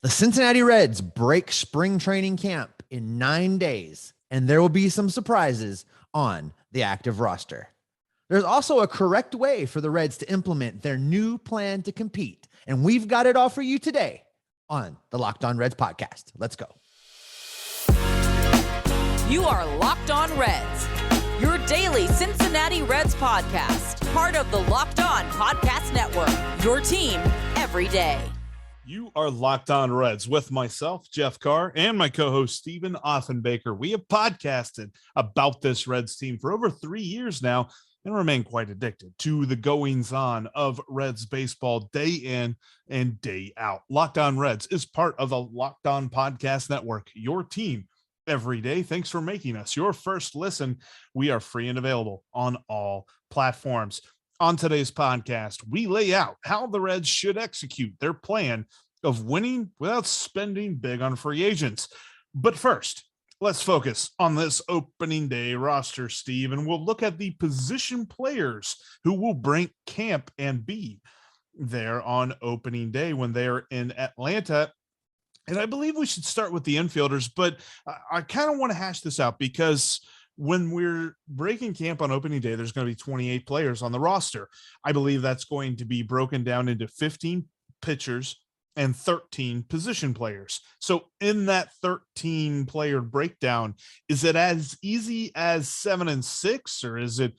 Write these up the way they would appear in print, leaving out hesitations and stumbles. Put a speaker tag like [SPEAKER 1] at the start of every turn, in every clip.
[SPEAKER 1] The Cincinnati Reds break spring training camp in 9 days, and there will be some surprises on the active roster. There's also a correct way for the Reds to implement their new plan to compete, and we've got it all for you today on the Locked On Reds podcast. Let's go.
[SPEAKER 2] You are Locked On Reds, your daily Cincinnati Reds podcast, part of the Locked On Podcast Network, your team every day.
[SPEAKER 3] You are Locked On Reds with myself, Jeff Carr, and my co-host, Stephen Offenbaker. We have podcasted about this Reds team for over 3 years now and remain quite addicted to the goings-on of Reds baseball day in and day out. Locked On Reds is part of the Locked On Podcast Network, your team every day. Thanks for making us your first listen. We are free and available on all platforms. On today's podcast, we lay out how the Reds should execute their plan of winning without spending big on free agents. But first, let's focus on this opening day roster, Steve, and we'll look at the position players who will break camp and be there on opening day when they're in Atlanta. And I believe we should start with the infielders, but I kind of want to hash this out because when we're breaking camp on opening day, there's going to be 28 players on the roster. I believe that's going to be broken down into 15 pitchers and 13 position players. So in that 13 player breakdown, is it as easy as 7 and 6, or is it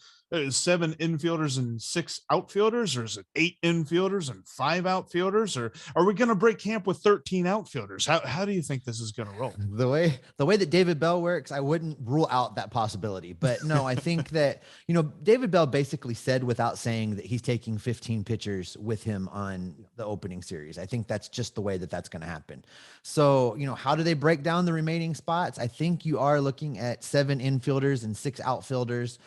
[SPEAKER 3] 7 infielders and 6 outfielders, or is it 8 infielders and 5 outfielders, or are we going to break camp with 13 outfielders? How do you think this is going to roll?
[SPEAKER 1] The way that David Bell works, I wouldn't rule out that possibility, but no, I think that, David Bell basically said without saying that he's taking 15 pitchers with him on the opening series. I think that's just the way that that's going to happen. So, how do they break down the remaining spots? I think you are looking at 7 infielders and 6 outfielders.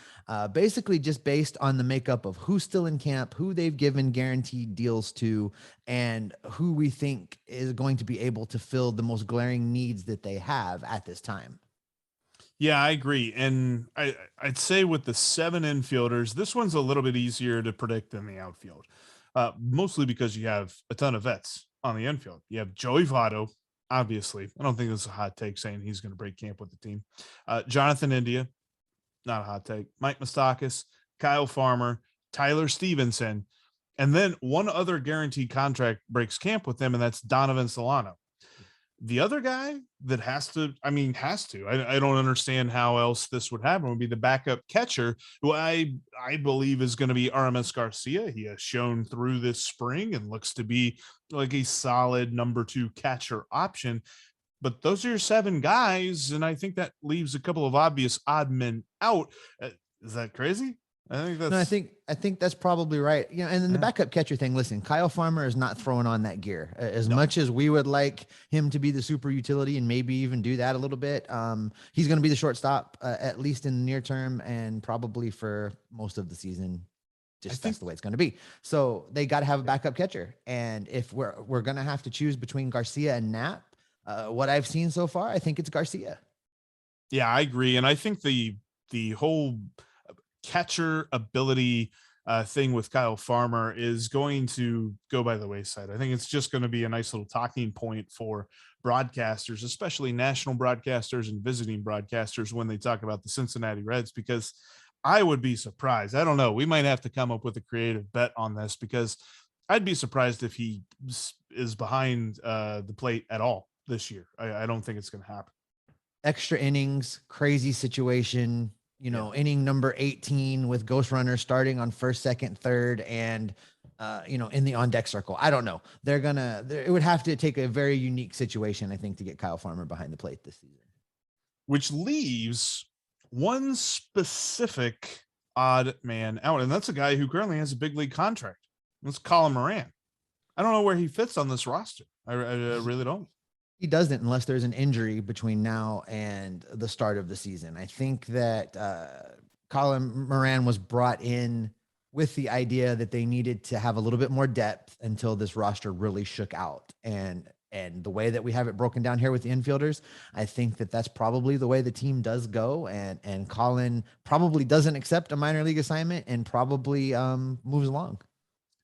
[SPEAKER 1] Basically just based on the makeup of who's still in camp, who they've given guaranteed deals to, and who we think is going to be able to fill the most glaring needs that they have at this time.
[SPEAKER 3] Yeah, I agree. And I'd say with the 7 infielders, this one's a little bit easier to predict than the outfield, mostly because you have a ton of vets on the infield. You have Joey Votto, obviously. I don't think this is a hot take saying he's going to break camp with the team. Jonathan India, not a hot take. Mike Moustakas, Kyle Farmer, Tyler Stevenson, and then one other guaranteed contract breaks camp with them, and that's Donovan Solano. The other guy that has to, I don't understand how else this would happen, would be the backup catcher, who I believe is going to be Aramis Garcia. He has shown through this spring and looks to be like a solid number 2 catcher option. But those are your 7 guys, and I think that leaves a couple of obvious odd men out. Is that crazy? I think that's probably right. And then the backup catcher thing. Listen, Kyle Farmer is not throwing on that gear as much as we would like him to be the super utility and maybe even do that a little bit. He's going to be the shortstop at least in the near term and probably for most of the season. That's the way it's going to be. So they got to have a backup catcher, and if we're going to have to choose between Garcia and Knapp. What I've seen so far, I think it's Garcia. Yeah, I agree. And I think the whole catcher ability thing with Kyle Farmer is going to go by the wayside. I think it's just going to be a nice little talking point for broadcasters, especially national broadcasters and visiting broadcasters, when they talk about the Cincinnati Reds, because I would be surprised. I don't know. We might have to come up with a creative bet on this, because I'd be surprised if he is behind the plate at all this year. I don't think it's going to happen.
[SPEAKER 1] Extra innings, crazy situation, inning number 18 with ghost runners starting on first, second, third, and, in the on deck circle. I don't know. It would have to take a very unique situation, I think, to get Kyle Farmer behind the plate this season.
[SPEAKER 3] Which leaves one specific odd man out, and that's a guy who currently has a big league contract. That's Colin Moran. I don't know where he fits on this roster. I really don't.
[SPEAKER 1] He doesn't, unless there's an injury between now and the start of the season. I think that Colin Moran was brought in with the idea that they needed to have a little bit more depth until this roster really shook out. And the way that we have it broken down here with the infielders, I think that that's probably the way the team does go. And Colin probably doesn't accept a minor league assignment and probably moves along.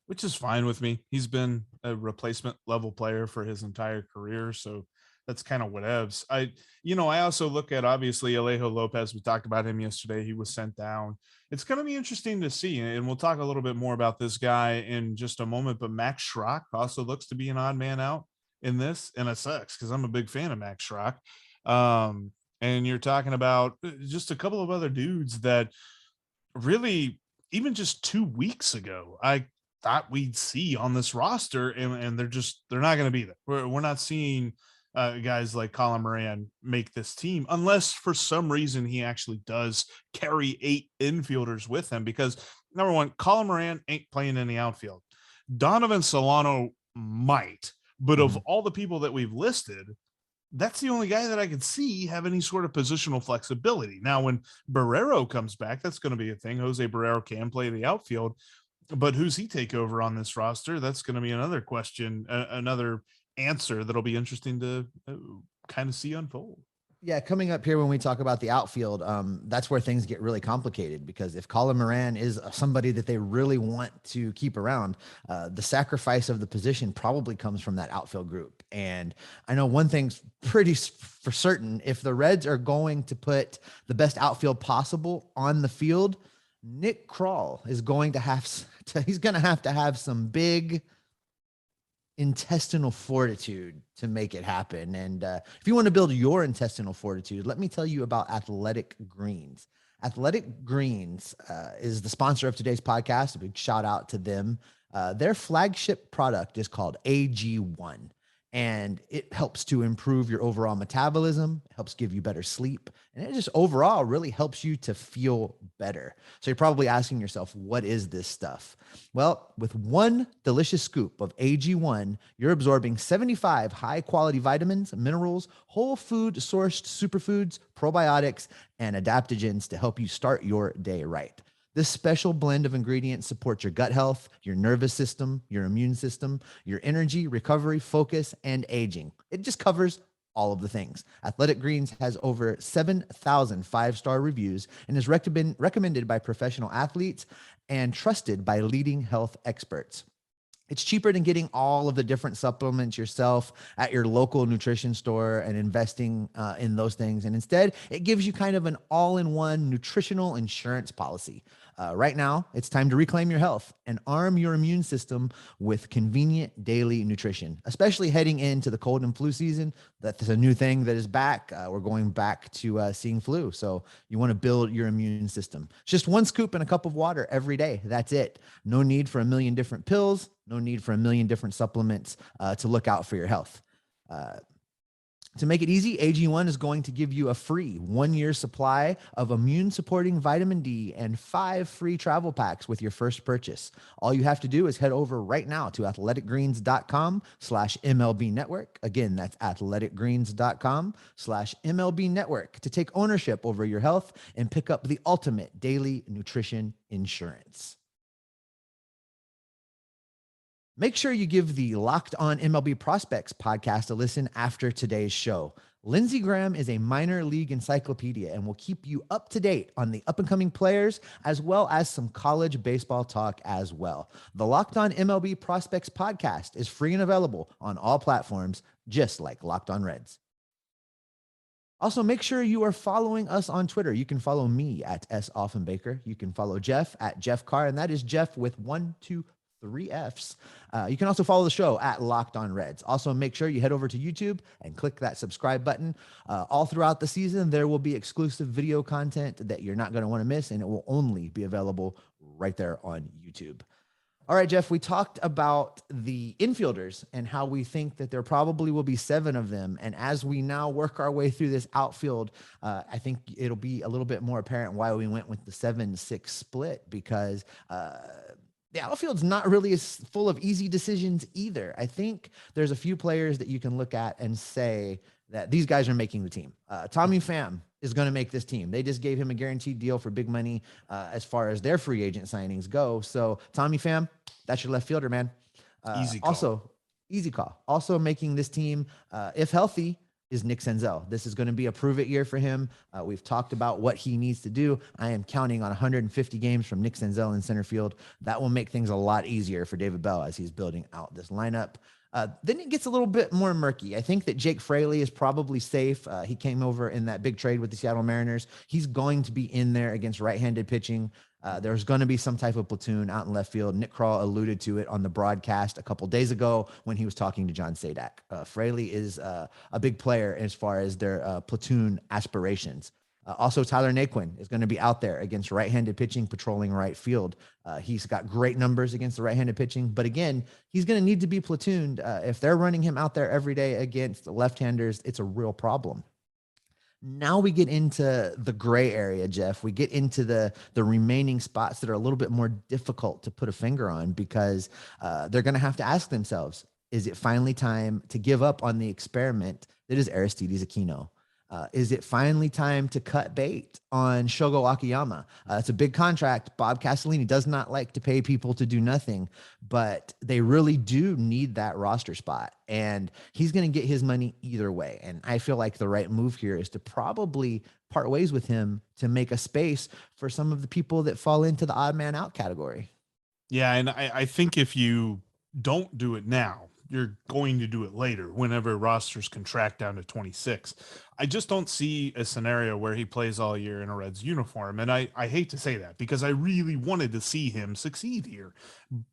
[SPEAKER 3] which is fine with me. He's been a replacement level player for his entire career. So that's kind of whatevs. I also look at obviously Alejo Lopez. We talked about him yesterday. He was sent down. It's going to be interesting to see. And we'll talk a little bit more about this guy in just a moment. But Max Schrock also looks to be an odd man out in this. And it sucks because I'm a big fan of Max Schrock. And you're talking about just a couple of other dudes that really, even just 2 weeks ago, I thought we'd see on this roster, and they're not going to be there. We're not seeing guys like Colin Moran make this team unless for some reason he actually does carry 8 infielders with him. Because number one, Colin Moran ain't playing in the outfield. Donovan Solano might, but of all the people that we've listed, that's the only guy that I could see have any sort of positional flexibility. Now, when Barrero comes back, that's going to be a thing. Jose Barrero can play the outfield, but who's he take over on this roster? That's going to be another question, another answer that'll be interesting to kind of see unfold.
[SPEAKER 1] Yeah, coming up here when we talk about the outfield, that's where things get really complicated, because if Colin Moran is somebody that they really want to keep around, the sacrifice of the position probably comes from that outfield group. And I know one thing's pretty for certain: if the Reds are going to put the best outfield possible on the field, Nick Krall is going to he's going to have some big intestinal fortitude to make it happen. And if you want to build your intestinal fortitude, let me tell you about Athletic Greens. Athletic Greens is the sponsor of today's podcast. A big shout out to them. Their flagship product is called AG1, and it helps to improve your overall metabolism, helps give you better sleep, and it just overall really helps you to feel better. So you're probably asking yourself, what is this stuff? Well, with one delicious scoop of AG1, you're absorbing 75 high-quality vitamins, minerals, whole food sourced superfoods, probiotics, and adaptogens to help you start your day right. This special blend of ingredients supports your gut health, your nervous system, your immune system, your energy, recovery, focus, and aging. It just covers all of the things. Athletic Greens has over 7,000 five-star reviews and is recommended by professional athletes and trusted by leading health experts. It's cheaper than getting all of the different supplements yourself at your local nutrition store and investing in those things. And instead, it gives you kind of an all-in-one nutritional insurance policy. Right now, it's time to reclaim your health and arm your immune system with convenient daily nutrition, especially heading into the cold and flu season. That's a new thing that is back. We're going back to seeing flu. So you want to build your immune system. It's just one scoop in a cup of water every day. That's it. No need for a million different pills. No need for a million different supplements to look out for your health. To make it easy, AG1 is going to give you a free 1-year supply of immune-supporting vitamin D and 5 free travel packs with your first purchase. All you have to do is head over right now to athleticgreens.com/MLB network. Again, that's athleticgreens.com/MLB network to take ownership over your health and pick up the ultimate daily nutrition insurance. Make sure you give the Locked On MLB Prospects podcast a listen after today's show. Lindsey Graham is a minor league encyclopedia and will keep you up to date on the up-and-coming players, as well as some college baseball talk as well. The Locked On MLB Prospects podcast is free and available on all platforms, just like Locked On Reds. Also, make sure you are following us on Twitter. You can follow me at @SOffenbaker. You can follow Jeff at Jeff Carr, and that is Jeff with 1, 2, 3 Fs. You can also follow the show at Locked On Reds. Also, make sure you head over to YouTube and click that subscribe button. All throughout the season, there will be exclusive video content that you're not going to want to miss, and it will only be available right there on YouTube. All right, Jeff, we talked about the infielders and how we think that there probably will be 7 of them. And as we now work our way through this outfield, I think it'll be a little bit more apparent why we went with the 7-6 split, because the outfield's not really as full of easy decisions either. I think there's a few players that you can look at and say that these guys are making the team. Tommy Pham is going to make this team. They just gave him a guaranteed deal for big money as far as their free agent signings go. So Tommy Pham, that's your left fielder, man.
[SPEAKER 3] Easy call.
[SPEAKER 1] Also, easy call. Also making this team, if healthy, is Nick Senzel. This is going to be a prove it year for him. We've talked about what he needs to do. I am counting on 150 games from Nick Senzel in center field. That will make things a lot easier for David Bell as he's building out this lineup. Then it gets a little bit more murky. I think that Jake Fraley is probably safe. He came over in that big trade with the Seattle Mariners. He's going to be in there against right-handed pitching. There's going to be some type of platoon out in left field. Nick Krall alluded to it on the broadcast a couple days ago when he was talking to John Sadak. Fraley is a big player as far as their platoon aspirations. Also, Tyler Naquin is going to be out there against right-handed pitching, patrolling right field. He's got great numbers against the right-handed pitching, but again, he's going to need to be platooned. If they're running him out there every day against the left-handers, it's a real problem. Now we get into the gray area, Jeff. We get into the remaining spots that are a little bit more difficult to put a finger on because they're going to have to ask themselves, is it finally time to give up on the experiment that is Aristides Aquino? Is it finally time to cut bait on Shogo Akiyama? It's a big contract. Bob Castellini does not like to pay people to do nothing, but they really do need that roster spot. And he's going to get his money either way. And I feel like the right move here is to probably part ways with him to make a space for some of the people that fall into the odd man out category.
[SPEAKER 3] Yeah, and I think if you don't do it now, you're going to do it later whenever rosters contract down to 26. I just don't see a scenario where he plays all year in a Reds uniform. And I hate to say that because I really wanted to see him succeed here.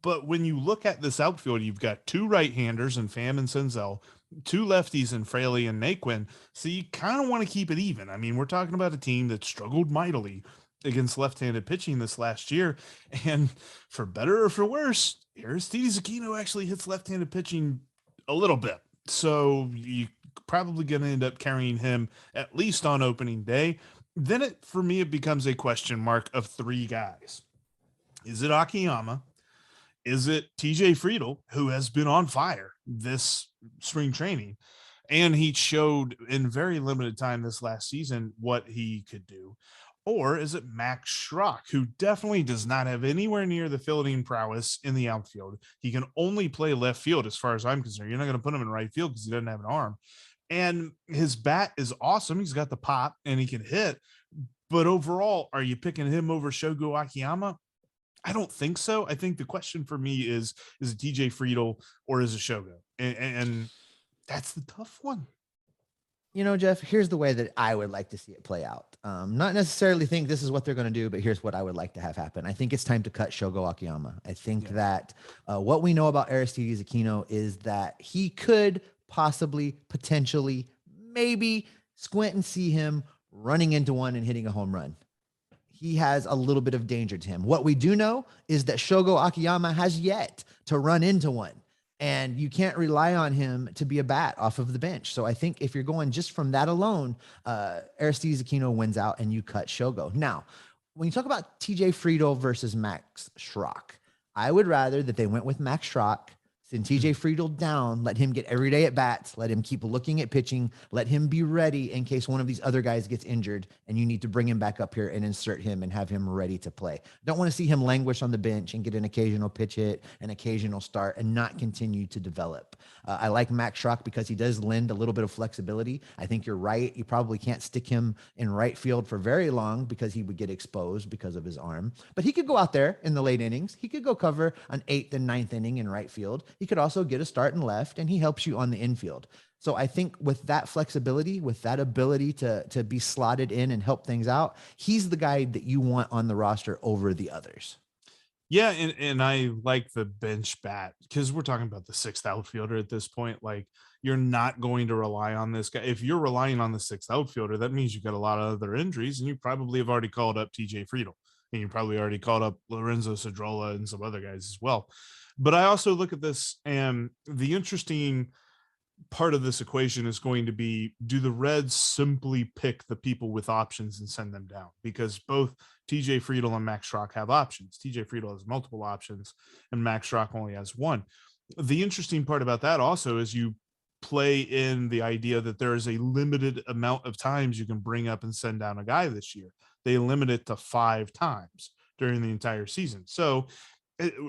[SPEAKER 3] But when you look at this outfield, you've got two right-handers in Pham and Senzel, two lefties in Fraley and Naquin. So you kind of want to keep it even. I mean, we're talking about a team that struggled mightily against left-handed pitching this last year. And for better or for worse, Aristides Aquino actually hits left-handed pitching a little bit. So you probably going to end up carrying him at least on opening day. Then for me, it becomes a question mark of three guys. Is it Akiyama? Is it TJ Friedl, who has been on fire this spring training? And he showed in very limited time this last season what he could do. Or is it Max Schrock, who definitely does not have anywhere near the fielding prowess in the outfield? He can only play left field as far as I'm concerned. You're not going to put him in right field because he doesn't have an arm. And his bat is awesome. He's got the pop and he can hit. But overall, are you picking him over Shogo Akiyama? I don't think so. I think the question for me is it TJ Friedl or is it Shogo? And that's the tough one.
[SPEAKER 1] You know, Jeff, here's the way that I would like to see it play out. Not necessarily think this is what they're going to do, but here's what I would like to have happen. I think it's time to cut Shogo Akiyama. I think that what we know about Aristides Aquino is that he could possibly, potentially, maybe squint and see him running into one and hitting a home run. He has a little bit of danger to him. What we do know is that Shogo Akiyama has yet to run into one. And you can't rely on him to be a bat off of the bench. So I think if you're going just from that alone, Aristides Aquino wins out and you cut Shogo. Now, when you talk about TJ Friedl versus Max Schrock, I would rather that they went with Max Schrock, send TJ Friedl down, let him get every day at bats, let him keep looking at pitching, let him be ready in case one of these other guys gets injured and you need to bring him back up here and insert him and have him ready to play. Don't want to see him languish on the bench and get an occasional pitch hit, an occasional start, and not continue to develop. I like Max Schrock because he does lend a little bit of flexibility. I think you're right. You probably can't stick him in right field for very long because he would get exposed because of his arm. But he could go out there in the late innings. He could go cover an 8th and 9th inning in right field. He could also get a start in left, and he helps you on the infield. So I think with that flexibility, with that ability to be slotted in and help things out, he's the guy that you want on the roster over the others.
[SPEAKER 3] Yeah, and I like the bench bat because we're talking about the 6th outfielder at this point. Like, you're not going to rely on this guy. If you're relying on the 6th outfielder, that means you've got a lot of other injuries, and you probably have already called up TJ Friedl, and you probably already called up Lorenzo Cedrola and some other guys as well. But I also look at this, and the interesting part of this equation is going to be, do the Reds simply pick the people with options and send them down? Because both TJ Friedl and Max Schrock have options. TJ Friedl has multiple options and Max Schrock only has one. The interesting part about that also is you play in the idea that there is a limited amount of times you can bring up and send down a guy this year. They limit it to 5 times during the entire season. So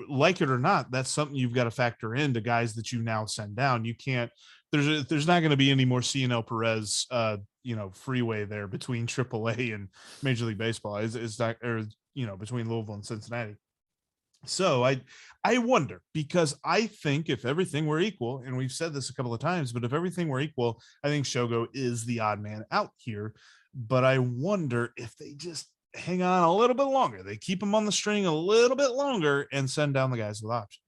[SPEAKER 3] like it or not, that's something you've got to factor into guys that you now send down. You can't, there's not going to be any more CNL Perez, freeway there between AAA and Major League Baseball. Is that, or, between Louisville and Cincinnati. So I wonder, because I think if everything were equal, and we've said this a couple of times, but if everything were equal, I think Shogo is the odd man out here. But I wonder if they just hang on a little bit longer. They keep him on the string a little bit longer and send down the guys with options.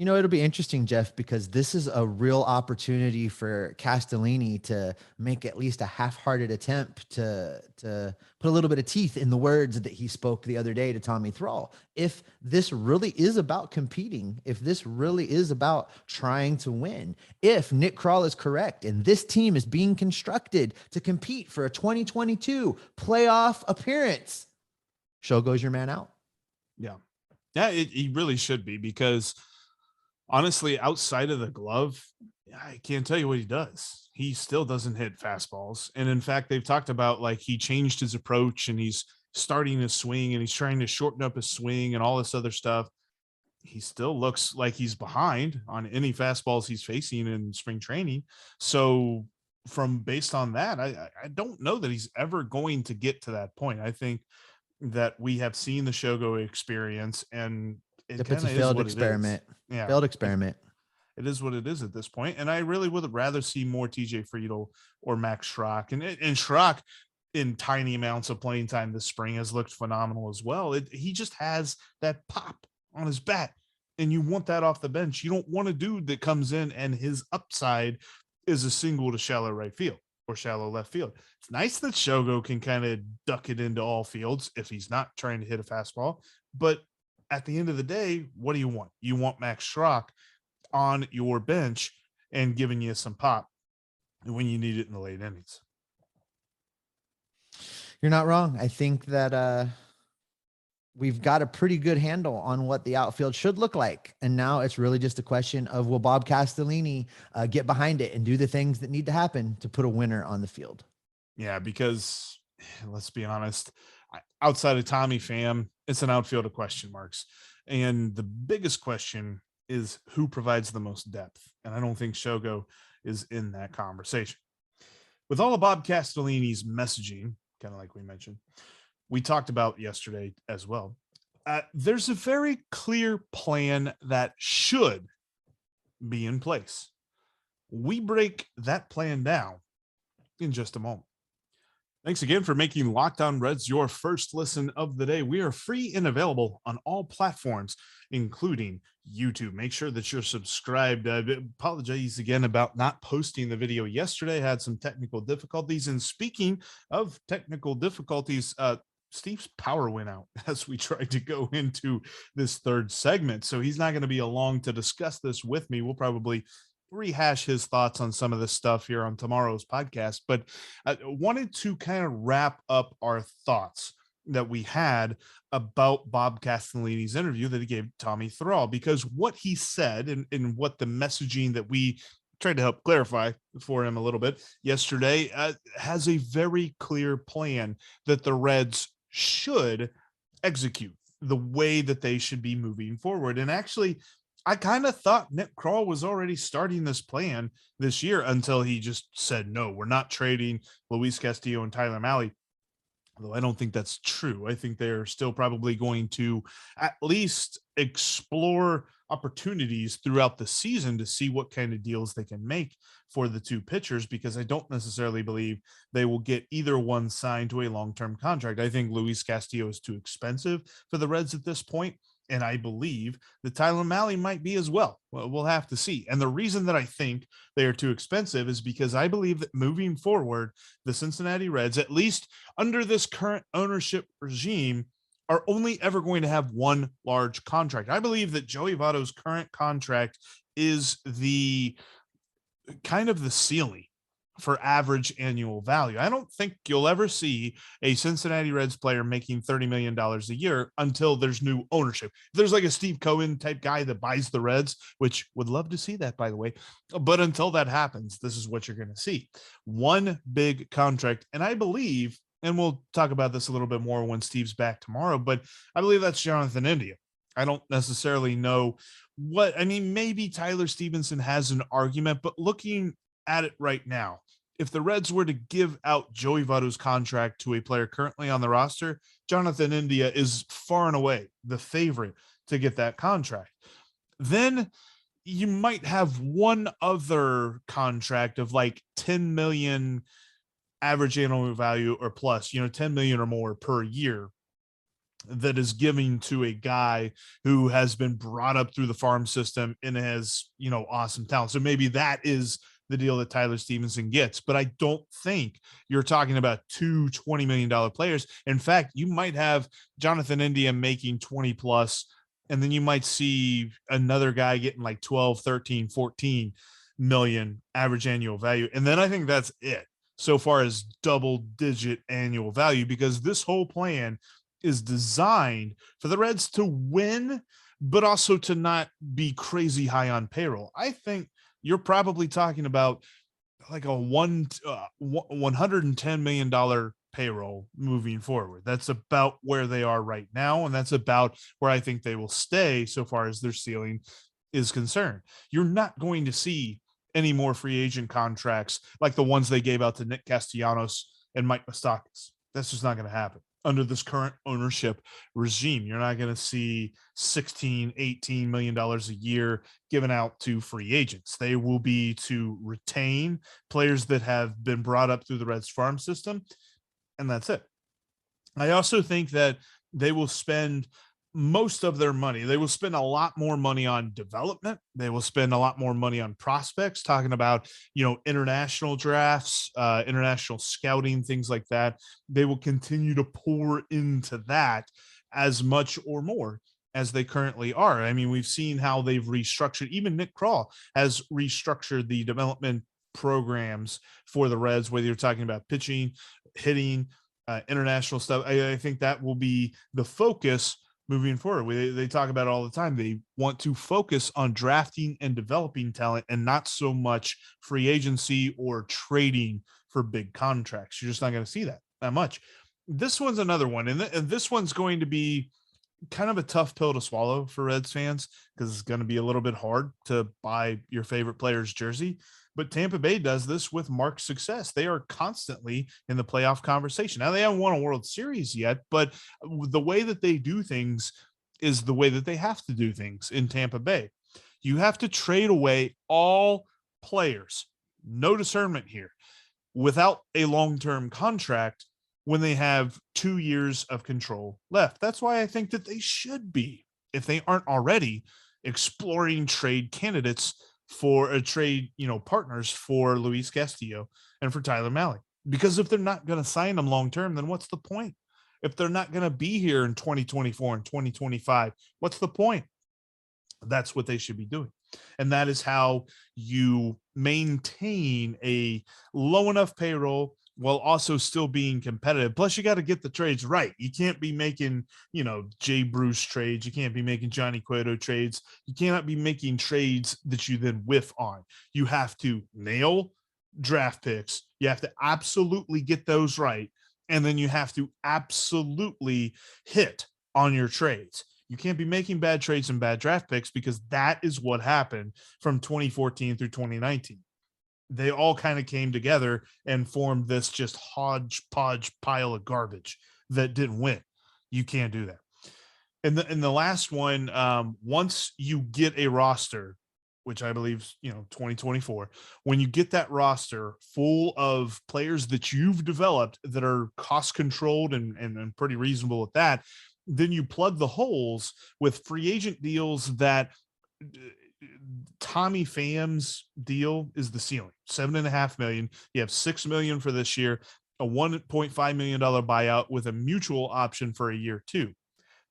[SPEAKER 1] It'll be interesting, Jeff, because this is a real opportunity for Castellini to make at least a half-hearted attempt to put a little bit of teeth in the words that he spoke the other day to Tommy Thrall. If this really is about competing, if this really is about trying to win, if Nick Krall is correct and this team is being constructed to compete for a 2022 playoff appearance, Shogo's your man out.
[SPEAKER 3] Yeah, he really should be, because honestly, outside of the glove, I can't tell you what he does. He still doesn't hit fastballs. And in fact, they've talked about like he changed his approach and he's starting his swing and he's trying to shorten up his swing and all this other stuff. He still looks like he's behind on any fastballs he's facing in spring training. So based on that, I don't know that he's ever going to get to that point. I think that we have seen the Shogo experience, and
[SPEAKER 1] it's a failed experiment.
[SPEAKER 3] Yeah.
[SPEAKER 1] Failed experiment.
[SPEAKER 3] It is what it is at this point. And I really would rather see more TJ Friedl or Max Schrock. And Schrock, in tiny amounts of playing time this spring, has looked phenomenal as well. He just has that pop on his bat, and you want that off the bench. You don't want a dude that comes in and his upside is a single to shallow right field or shallow left field. It's nice that Shogo can kind of duck it into all fields if he's not trying to hit a fastball. But at the end of the day, what do you want? You want Max Schrock on your bench and giving you some pop when you need it in the late innings.
[SPEAKER 1] You're not wrong. I think that we've got a pretty good handle on what the outfield should look like. And now it's really just a question of, will Bob Castellini get behind it and do the things that need to happen to put a winner on the field?
[SPEAKER 3] Yeah, because let's be honest, outside of Tommy Pham, it's an outfield of question marks. And the biggest question is who provides the most depth. And I don't think Shogo is in that conversation. With all of Bob Castellini's messaging, kind of like we mentioned, we talked about yesterday as well, there's a very clear plan that should be in place. We break that plan down in just a moment. Thanks again for making Locked On Reds your first listen of the day. We are free and available on all platforms, including YouTube. Make sure that you're subscribed. Apologize again about not posting the video yesterday. Had some technical difficulties. And speaking of technical difficulties, Steve's power went out as we tried to go into this third segment. So he's not going to be along to discuss this with me. We'll probably rehash his thoughts on some of this stuff here on tomorrow's podcast, but I wanted to kind of wrap up our thoughts that we had about Bob Castellini's interview that he gave Tommy Thrall, because what he said and what the messaging that we tried to help clarify for him a little bit yesterday has a very clear plan that the Reds should execute, the way that they should be moving forward. And actually, I kind of thought Nick Krall was already starting this plan this year until he just said, no, we're not trading Luis Castillo and Tyler Mahle. Although I don't think that's true. I think they're still probably going to at least explore opportunities throughout the season to see what kind of deals they can make for the two pitchers, because I don't necessarily believe they will get either one signed to a long-term contract. I think Luis Castillo is too expensive for the Reds at this point. And I believe that Tyler Mahle might be as well. Well, we'll have to see. And the reason that I think they are too expensive is because I believe that moving forward, the Cincinnati Reds, at least under this current ownership regime, are only ever going to have one large contract. I believe that Joey Votto's current contract is the kind of the ceiling for average annual value. I don't think you'll ever see a Cincinnati Reds player making $30 million a year until there's new ownership. There's like a Steve Cohen type guy that buys the Reds, which would love to see that, by the way. But until that happens, this is what you're going to see. One big contract. And I believe, and we'll talk about this a little bit more when Steve's back tomorrow, but I believe that's Jonathan India. I don't necessarily know maybe Tyler Stevenson has an argument, but looking at it right now, if the Reds were to give out Joey Votto's contract to a player currently on the roster, Jonathan India is far and away the favorite to get that contract. Then you might have one other contract of like 10 million average annual value or plus, 10 million or more per year that is giving to a guy who has been brought up through the farm system and has, awesome talent. So maybe that is the deal that Tyler Stevenson gets, but I don't think you're talking about two $20 million players. In fact, you might have Jonathan India making 20 plus, and then you might see another guy getting like 12, 13, 14 million average annual value. And then I think that's it so far as double digit annual value, because this whole plan is designed for the Reds to win, but also to not be crazy high on payroll. I think you're probably talking about like a $110 million payroll moving forward. That's about where they are right now. And that's about where I think they will stay so far as their ceiling is concerned. You're not going to see any more free agent contracts like the ones they gave out to Nick Castellanos and Mike Moustakas. That's just not going to happen. Under this current ownership regime, you're not going to see $16-18 million a year given out to free agents. They will be to retain players that have been brought up through the Reds farm system, and that's it. I also think that they will spend most of their money. They will spend a lot more money on development. They will spend a lot more money on prospects, talking about, international drafts, international scouting, things like that. They will continue to pour into that as much or more as they currently are. I mean, we've seen how they've restructured. Even Nick Krall has restructured the development programs for the Reds, whether you're talking about pitching, hitting, international stuff. I think that will be the focus moving forward. They talk about it all the time. They want to focus on drafting and developing talent and not so much free agency or trading for big contracts. You're just not going to see that much. This one's another one. And this one's going to be kind of a tough pill to swallow for Reds fans, because it's going to be a little bit hard to buy your favorite player's jersey. But Tampa Bay does this with marked success. They are constantly in the playoff conversation. Now, they haven't won a World Series yet, but the way that they do things is the way that they have to do things in Tampa Bay. You have to trade away all players, no discernment here, without a long-term contract when they have 2 years of control left. That's why I think that they should be, if they aren't already, exploring trade candidates for a trade, partners for Luis Castillo and for Tyler Mahle. Because if they're not going to sign them long-term, then what's the point? If they're not going to be here in 2024 and 2025, what's the point? That's what they should be doing. And that is how you maintain a low enough payroll while also still being competitive. Plus, you got to get the trades right. You can't be making, Jay Bruce trades. You can't be making Johnny Cueto trades. You cannot be making trades that you then whiff on. You have to nail draft picks. You have to absolutely get those right. And then you have to absolutely hit on your trades. You can't be making bad trades and bad draft picks, because that is what happened from 2014 through 2019. They all kind of came together and formed this just hodgepodge pile of garbage that didn't win. You can't do that. And the last one, once you get a roster, which I believe, 2024, when you get that roster full of players that you've developed that are cost controlled and pretty reasonable at that, then you plug the holes with free agent deals that Tommy Pham's deal is the ceiling, $7.5 million. You have $6 million for this year, a $1.5 million buyout with a mutual option for a year too.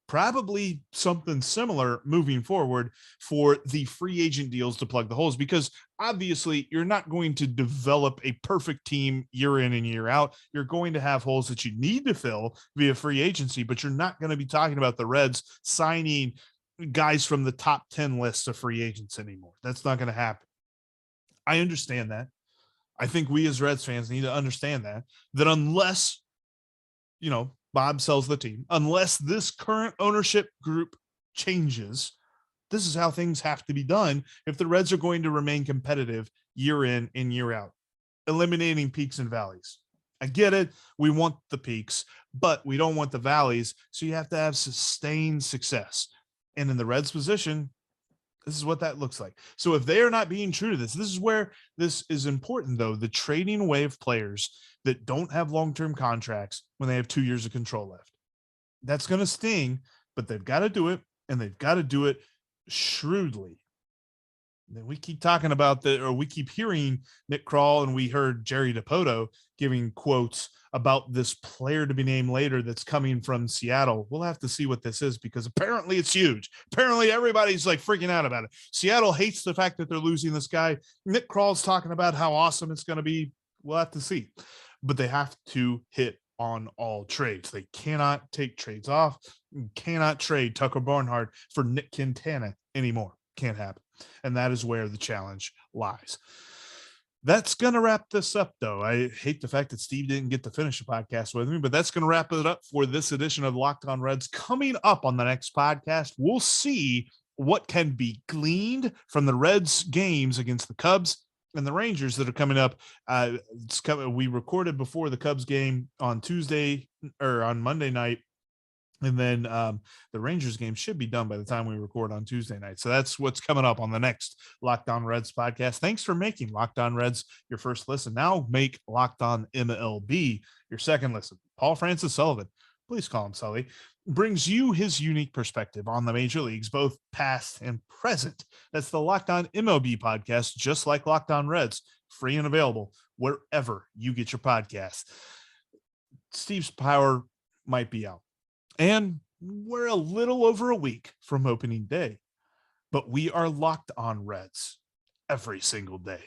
[SPEAKER 3] Probably something similar moving forward for the free agent deals to plug the holes, because obviously you're not going to develop a perfect team year in and year out. You're going to have holes that you need to fill via free agency, but you're not going to be talking about the Reds signing guys from the top 10 lists of free agents anymore. That's not going to happen. I understand that. I think we as Reds fans need to understand that unless, Bob sells the team, unless this current ownership group changes. This is how things have to be done if the Reds are going to remain competitive year in and year out, eliminating peaks and valleys. I get it. We want the peaks, but we don't want the valleys. So you have to have sustained success. And in the Reds position, this is what that looks like. So if they are not being true to this is where this is important, though. The trading away of players that don't have long-term contracts when they have 2 years of control left. That's going to sting, but they've got to do it, and they've got to do it shrewdly. Then we keep talking about we keep hearing Nick Krall, and we heard Jerry Dipoto giving quotes about this player to be named later that's coming from Seattle. We'll have to see what this is, because apparently it's huge. Apparently everybody's like freaking out about it. Seattle hates the fact that they're losing this guy. Nick Krall's talking about how awesome it's going to be. We'll have to see. But they have to hit on all trades. They cannot take trades off. You cannot trade Tucker Barnhart for Nick Quintana anymore. Can't happen. And that is where the challenge lies. That's going to wrap this up, though. I hate the fact that Steve didn't get to finish the podcast with me, but that's going to wrap it up for this edition of Locked On Reds. Coming up on the next podcast, we'll see what can be gleaned from the Reds games against the Cubs and the Rangers that are coming up. We recorded before the Cubs game on Tuesday or on Monday night. And then the Rangers game should be done by the time we record on Tuesday night. So that's what's coming up on the next Locked On Reds podcast. Thanks for making Locked On Reds your first listen. Now make Locked On MLB your second listen. Paul Francis Sullivan, please call him Sully, brings you his unique perspective on the major leagues, both past and present. That's the Locked On MLB podcast, just like Locked On Reds, free and available wherever you get your podcasts. Steve's power might be out. And we're a little over a week from opening day, but we are locked on Reds every single day.